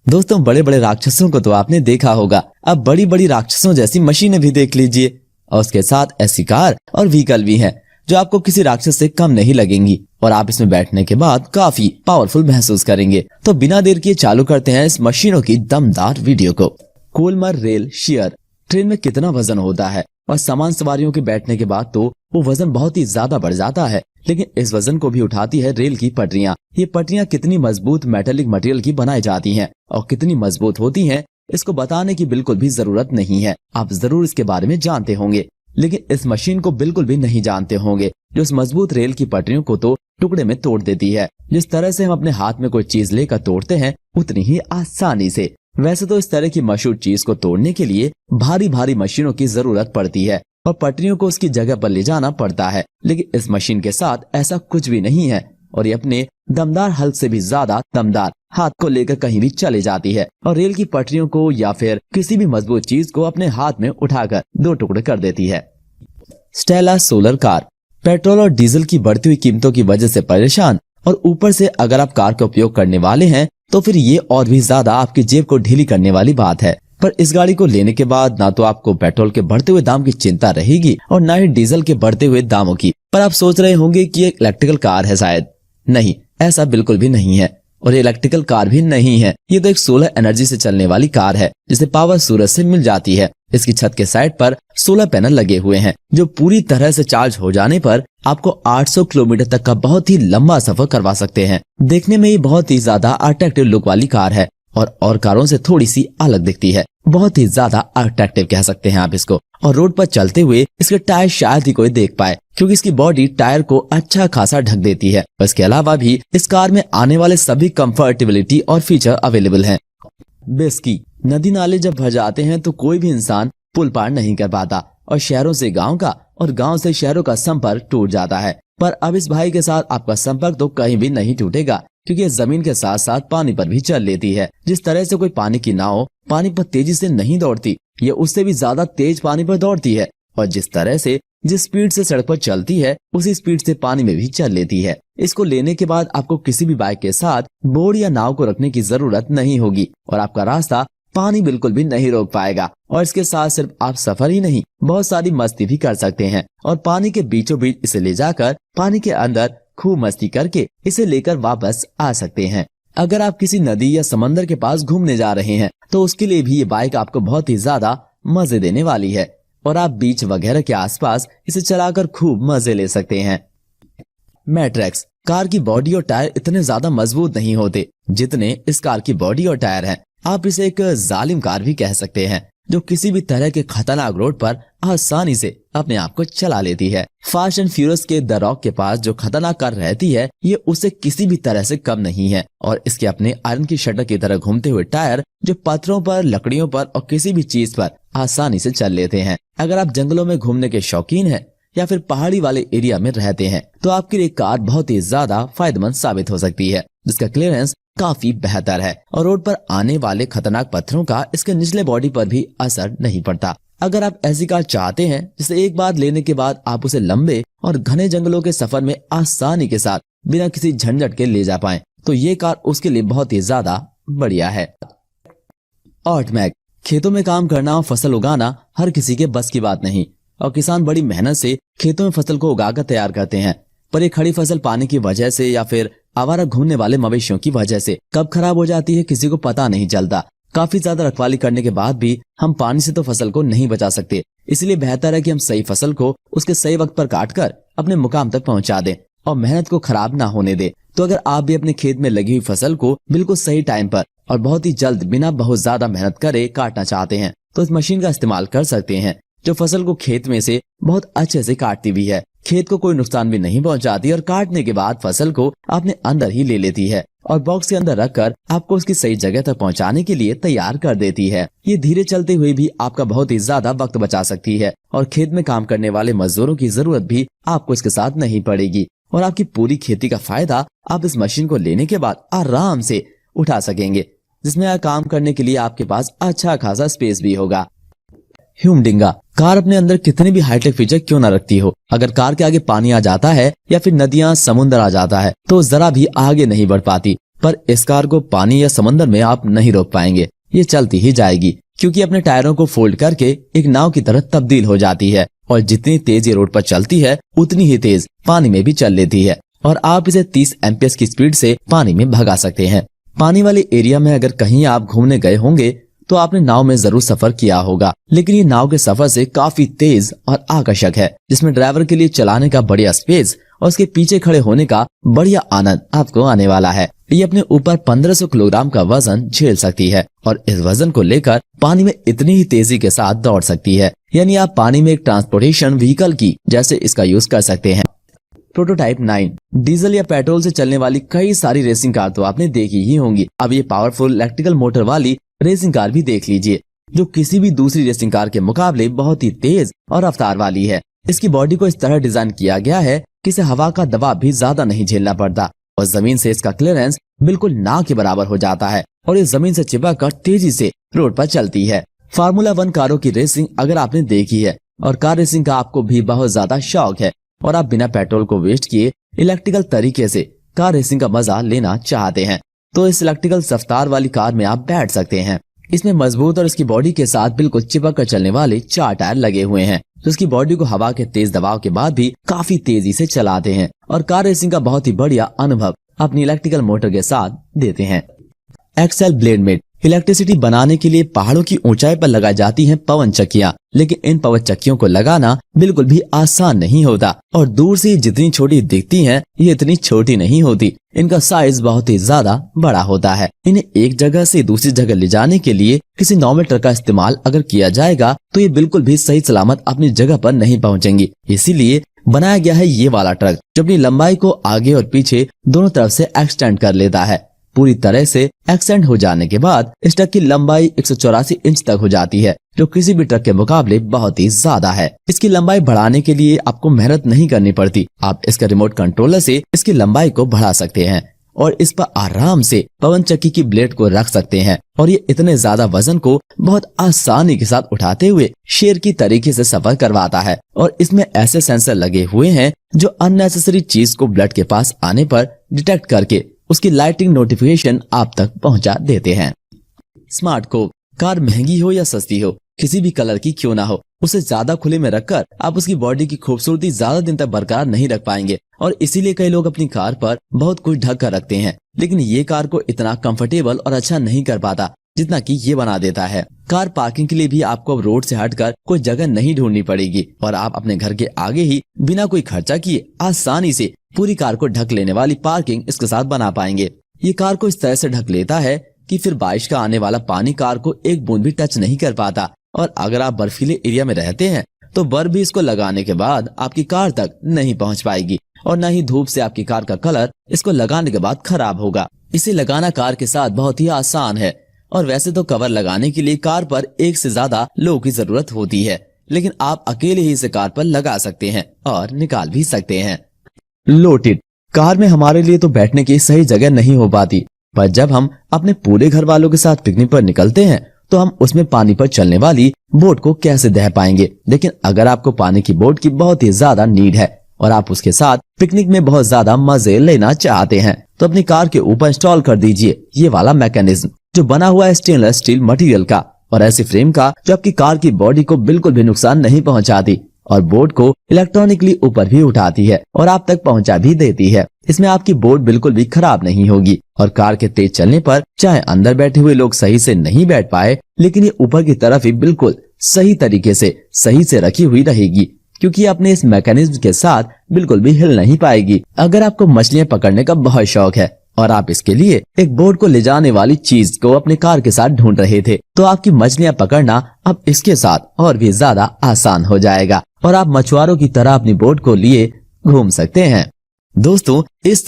दोस्तों बड़े बड़े राक्षसों को तो आपने देखा होगा, अब बड़ी बड़ी राक्षसों जैसी मशीनें भी देख लीजिए और उसके साथ ऐसी कार और व्हीकल भी हैं जो आपको किसी राक्षस से कम नहीं लगेंगी और आप इसमें बैठने के बाद काफी पावरफुल महसूस करेंगे। तो बिना देर किए चालू करते हैं इस मशीनों की दमदार वीडियो को। कोलमर रेल शेयर ट्रेन में कितना वजन होता है और सामान सवारियों के बैठने के बाद तो वो वजन बहुत ही ज्यादा बढ़ जाता है, लेकिन इस वजन को भी उठाती है रेल की पटरियां। ये पटरियां कितनी मजबूत मेटेलिक मटेरियल की बनाई जाती हैं और कितनी मजबूत होती हैं इसको बताने की बिल्कुल भी जरूरत नहीं है। आप जरूर इसके बारे में जानते होंगे, लेकिन इस मशीन को बिल्कुल भी नहीं जानते होंगे जो इस मजबूत रेल की पटरियों को तो टुकड़े में तोड़ देती है। जिस तरह से हम अपने हाथ में कोई चीज लेकर तोड़ते हैं उतनी ही आसानी से। वैसे तो इस तरह की मशहूर चीज को तोड़ने के लिए भारी भारी मशीनों की जरूरत पड़ती है और पटरियों को उसकी जगह पर ले जाना पड़ता है, लेकिन इस मशीन के साथ ऐसा कुछ भी नहीं है और ये अपने दमदार हल्क से भी ज्यादा दमदार हाथ को लेकर कहीं भी चले जाती है और रेल की पटरियों को या फिर किसी भी मजबूत चीज को अपने हाथ में उठाकर दो टुकड़े कर देती है। स्टेला सोलर कार पेट्रोल और डीजल की बढ़ती हुई कीमतों की वजह से परेशान और ऊपर से अगर आप कार का उपयोग करने वाले हैं तो फिर ये और भी ज्यादा आपकी जेब को ढीली करने वाली बात है। पर इस गाड़ी को लेने के बाद ना तो आपको पेट्रोल के बढ़ते हुए दाम की चिंता रहेगी और ना ही डीजल के बढ़ते हुए दामों की। पर आप सोच रहे होंगे कि ये इलेक्ट्रिकल कार है, शायद नहीं, ऐसा बिल्कुल भी नहीं है और ये इलेक्ट्रिकल कार भी नहीं है। ये तो एक सोलर एनर्जी से चलने वाली कार है जिसे पावर सूरज से मिल जाती है। इसकी छत के साइड पर सोलर पैनल लगे हुए हैं जो पूरी तरह से चार्ज हो जाने पर आपको 800 किलोमीटर तक का बहुत ही लंबा सफर करवा सकते हैं। देखने में ये बहुत ही ज्यादा अट्रैक्टिव लुक वाली कार है और कारों से थोड़ी सी अलग दिखती है। बहुत ही ज्यादा अट्रैक्टिव कह सकते हैं आप इसको। और रोड पर चलते हुए इसके टायर शायद ही कोई देख पाए क्योंकि इसकी बॉडी टायर को अच्छा खासा ढक देती है। इसके अलावा भी इस कार में आने वाले सभी कंफर्टेबिलिटी और फीचर अवेलेबल हैं। बेस्की नदी नाले जब भर जाते हैं तो कोई भी इंसान पुल पार नहीं कर पाता और शहरों से गांव का और गांव से शहरों का संपर्क टूट जाता है। पर अब इस भाई के साथ आपका संपर्क तो कहीं भी नहीं टूटेगा क्योंकि ये जमीन के साथ साथ पानी पर भी चल लेती है। जिस तरह से कोई पानी की नाव पानी पर तेजी से नहीं दौड़ती, ये उससे भी ज्यादा तेज पानी पर दौड़ती है और जिस स्पीड से सड़क पर चलती है उसी स्पीड से पानी में भी चल लेती है। इसको लेने के बाद आपको किसी भी बाइक के साथ बोर्ड या नाव को रखने की जरूरत नहीं होगी और आपका रास्ता पानी बिल्कुल भी नहीं रोक पाएगा। और इसके साथ सिर्फ आप सफर ही नहीं बहुत सारी मस्ती भी कर सकते हैं और पानी के बीचों बीच इसे ले जाकर पानी के अंदर खूब मस्ती करके इसे लेकर वापस आ सकते हैं। अगर आप किसी नदी या समंदर के पास घूमने जा रहे हैं तो उसके लिए भी ये बाइक आपको बहुत ही ज्यादा मजे देने वाली है और आप बीच वगैरह के आसपास इसे चलाकर खूब मजे ले सकते हैं। मैट्रेक्स कार की बॉडी और टायर इतने ज्यादा मजबूत नहीं होते जितने इस कार की बॉडी और टायर हैं। आप इसे एक जालिम कार भी कह सकते हैं जो किसी भी तरह के खतरनाक रोड पर आसानी से अपने आप को चला लेती है। फास्ट एंड फ्यूरियस के द रॉक के पास जो खतरनाक कार रहती है ये उसे किसी भी तरह से कम नहीं है और इसके अपने आयरन की शटर की तरह घूमते हुए टायर जो पत्थरों पर, लकड़ियों पर और किसी भी चीज पर आसानी से चल लेते हैं। अगर आप जंगलों में घूमने के शौकीन हैं या फिर पहाड़ी वाले एरिया में रहते हैं तो आपके लिए कार बहुत ही ज्यादा फायदेमंद साबित हो सकती है जिसका क्लियरेंस काफी बेहतर है और रोड पर आने वाले खतरनाक पत्थरों का इसके निचले बॉडी पर भी असर नहीं पड़ता। अगर आप ऐसी कार चाहते हैं जिसे एक बार लेने के बाद आप उसे लंबे और घने जंगलों के सफर में आसानी के साथ बिना किसी झंझट के ले जा पाएं तो ये कार उसके लिए बहुत ही ज्यादा बढ़िया है। ऑटमैक खेतों में काम करना और फसल उगाना हर किसी के बस की बात नहीं और किसान बड़ी मेहनत से खेतों में फसल को उगाकर तैयार करते हैं। पर ये खड़ी फसल पानी की वजह से या फिर आवारा घूमने वाले मवेशियों की वजह से कब खराब हो जाती है किसी को पता नहीं चलता। काफी ज्यादा रखवाली करने के बाद भी हम पानी से तो फसल को नहीं बचा सकते, इसलिए बेहतर है कि हम सही फसल को उसके सही वक्त पर काट कर अपने मुकाम तक पहुंचा दें और मेहनत को खराब ना होने दें। तो अगर आप भी अपने खेत में लगी हुई फसल को बिल्कुल सही टाइम पर और बहुत ही जल्द बिना बहुत ज्यादा मेहनत करे काटना चाहते हैं तो इस मशीन का इस्तेमाल कर सकते हैं जो फसल को खेत में से बहुत अच्छे से काटती भी है, खेत को कोई नुकसान भी नहीं पहुंचाती और काटने के बाद फसल को अपने अंदर ही ले लेती है और बॉक्स के अंदर रखकर आपको उसकी सही जगह तक पहुंचाने के लिए तैयार कर देती है। ये धीरे चलते हुए भी आपका बहुत ही ज्यादा वक्त बचा सकती है और खेत में काम करने वाले मजदूरों की जरूरत भी आपको इसके साथ नहीं पड़ेगी और आपकी पूरी खेती का फायदा आप इस मशीन को लेने के बाद आराम से उठा सकेंगे जिसमें काम करने के लिए आपके पास अच्छा खासा स्पेस भी होगा। ह्यूमडिंगा कार अपने अंदर कितने भी हाईटेक फीचर क्यों ना रखती हो, अगर कार के आगे पानी आ जाता है या फिर नदियां समुद्र आ जाता है तो जरा भी आगे नहीं बढ़ पाती पर इस कार को पानी या समंदर में आप नहीं रोक पाएंगे, ये चलती ही जाएगी क्योंकि अपने टायरों को फोल्ड करके एक नाव की तरह तब्दील हो जाती है और जितनी तेज ये रोड पर चलती है उतनी ही तेज पानी में भी चल लेती है और आप इसे 30 एम्पियर की स्पीड से पानी में भगा सकते हैं। पानी वाले एरिया में अगर कहीं आप घूमने गए होंगे तो आपने नाव में जरूर सफर किया होगा, लेकिन ये नाव के सफर से काफी तेज और आकर्षक है, जिसमें ड्राइवर के लिए चलाने का बढ़िया स्पेस और उसके पीछे खड़े होने का बढ़िया आनंद आपको आने वाला है। ये अपने ऊपर 1500 किलोग्राम का वजन झेल सकती है और इस वजन को लेकर पानी में इतनी ही तेजी के साथ दौड़ सकती है, यानी आप पानी में एक ट्रांसपोर्टेशन व्हीकल की जैसे इसका यूज कर सकते हैं। प्रोटोटाइप 9 डीजल या पेट्रोल से चलने वाली कई सारी रेसिंग कार तो आपने देखी ही होंगी। अब ये पावरफुल इलेक्ट्रिकल मोटर वाली रेसिंग कार भी देख लीजिए, जो किसी भी दूसरी रेसिंग कार के मुकाबले बहुत ही तेज और रफ्तार वाली है। इसकी बॉडी को इस तरह डिजाइन किया गया है कि इसे हवा का दबाव भी ज्यादा नहीं झेलना पड़ता और जमीन से इसका क्लियरेंस बिल्कुल ना के बराबर हो जाता है और इस जमीन से चिपक कर तेजी से रोड पर चलती है। फार्मूला 1 कारों की रेसिंग अगर आपने देखी है और कार रेसिंग का आपको भी बहुत ज्यादा शौक है और आप बिना पेट्रोल को वेस्ट किए इलेक्ट्रिकल तरीके से कार रेसिंग का मजा लेना चाहते हैं, तो इस इलेक्ट्रिकल रफ्तार वाली कार में आप बैठ सकते हैं। इसमें मजबूत और इसकी बॉडी के साथ बिल्कुल चिपक कर चलने वाले 4 टायर लगे हुए हैं, जो इसकी बॉडी को हवा के तेज दबाव के बाद भी काफी तेजी से चलाते हैं और कार रेसिंग का बहुत ही बढ़िया अनुभव अपनी इलेक्ट्रिकल मोटर के साथ देते हैं। एक्सेल ब्लेड मेट इलेक्ट्रिसिटी बनाने के लिए पहाड़ों की ऊंचाई पर लगाई जाती हैं पवन चक्कियां, लेकिन इन पवन चक्कियों को लगाना बिल्कुल भी आसान नहीं होता और दूर से जितनी छोटी दिखती हैं ये इतनी छोटी नहीं होती। इनका साइज बहुत ही ज्यादा बड़ा होता है। इन्हें एक जगह से दूसरी जगह ले जाने के लिए किसी नॉर्मल ट्रक का इस्तेमाल अगर किया जाएगा तो ये बिल्कुल भी सही सलामत अपनी जगह पर नहीं पहुँचेंगी। इसीलिए बनाया गया है ये वाला ट्रक, जो अपनी लंबाई को आगे और पीछे दोनों तरफ से एक्सटेंड कर लेता है। पूरी तरह से एक्सटेंड हो जाने के बाद इस ट्रक की लंबाई 184 इंच तक हो जाती है, जो किसी भी ट्रक के मुकाबले बहुत ही ज्यादा है। इसकी लंबाई बढ़ाने के लिए आपको मेहनत नहीं करनी पड़ती, आप इसके रिमोट कंट्रोलर से इसकी लंबाई को बढ़ा सकते हैं और इस पर आराम से पवन चक्की की ब्लेड को रख सकते हैं और ये इतने ज्यादा वजन को बहुत आसानी के साथ उठाते हुए शेर की तरीके से सफर करवाता है और इसमें ऐसे सेंसर लगे हुए हैं जो अननेसेसरी चीज को ब्लड के पास आने पर डिटेक्ट करके उसकी लाइटिंग नोटिफिकेशन आप तक पहुंचा देते हैं। स्मार्ट कोक कार महंगी हो या सस्ती हो, किसी भी कलर की क्यों ना हो, उसे ज्यादा खुले में रखकर आप उसकी बॉडी की खूबसूरती ज्यादा दिन तक बरकरार नहीं रख पाएंगे और इसीलिए कई लोग अपनी कार पर बहुत कुछ ढक कर रखते हैं, लेकिन ये कार को इतना कंफर्टेबल और अच्छा नहीं कर पाता जितना कि ये बना देता है। कार पार्किंग के लिए भी आपको अब रोड से हटकर कोई जगह नहीं ढूंढनी पड़ेगी और आप अपने घर के आगे ही बिना कोई खर्चा किए आसानी से पूरी कार को ढक लेने वाली पार्किंग इसके साथ बना पाएंगे। ये कार को इस तरह से ढक लेता है कि फिर बारिश का आने वाला पानी कार को एक बूंद भी टच नहीं कर पाता और अगर आप बर्फीले एरिया में रहते हैं तो बर्फ भी इसको लगाने के बाद आपकी कार तक नहीं पहुंच पाएगी और न ही धूप से आपकी कार का कलर इसको लगाने के बाद खराब होगा। इसे लगाना कार के साथ बहुत ही आसान है और वैसे तो कवर लगाने के लिए कार पर एक से ज्यादा लोगों की जरूरत होती है, लेकिन आप अकेले ही इसे कार पर लगा सकते हैं और निकाल भी सकते हैं। लोटेड कार में हमारे लिए तो बैठने की सही जगह नहीं हो पाती, पर जब हम अपने पूरे घर वालों के साथ पिकनिक पर निकलते हैं तो हम उसमें पानी पर चलने वाली बोट को कैसे दह पाएंगे। लेकिन अगर आपको पानी की बोट की बहुत ही ज्यादा नीड है और आप उसके साथ पिकनिक में बहुत ज्यादा मजे लेना चाहते हैं तो अपनी कार के ऊपर इंस्टॉल कर दीजिए ये वाला मैकेनिज्म, जो बना हुआ है स्टेनलेस स्टील मटेरियल का और ऐसी फ्रेम का जो आपकी कार की बॉडी को बिल्कुल भी नुकसान नहीं पहुंचाती और बोट को इलेक्ट्रॉनिकली ऊपर भी उठाती है और आप तक पहुंचा भी देती है। इसमें आपकी बोट बिल्कुल भी खराब नहीं होगी और कार के तेज चलने पर चाहे अंदर बैठे हुए लोग सही से नहीं बैठ पाए, लेकिन ये ऊपर की तरफ ही बिल्कुल सही तरीके से सही से रखी हुई रहेगी, क्योंकि अपने इस मैकेनिज्म के साथ बिल्कुल भी हिल नहीं पाएगी। अगर आपको मछलियां पकड़ने का बहुत शौक है और आप इसके लिए एक बोट को ले जाने वाली चीज को अपने कार के साथ ढूंढ रहे थे, तो आपकी मछलियां पकड़ना अब इसके साथ और भी ज्यादा आसान हो जाएगा और आप मछुआरों की तरह अपनी बोट को लिए घूम सकते हैं। दोस्तों, इस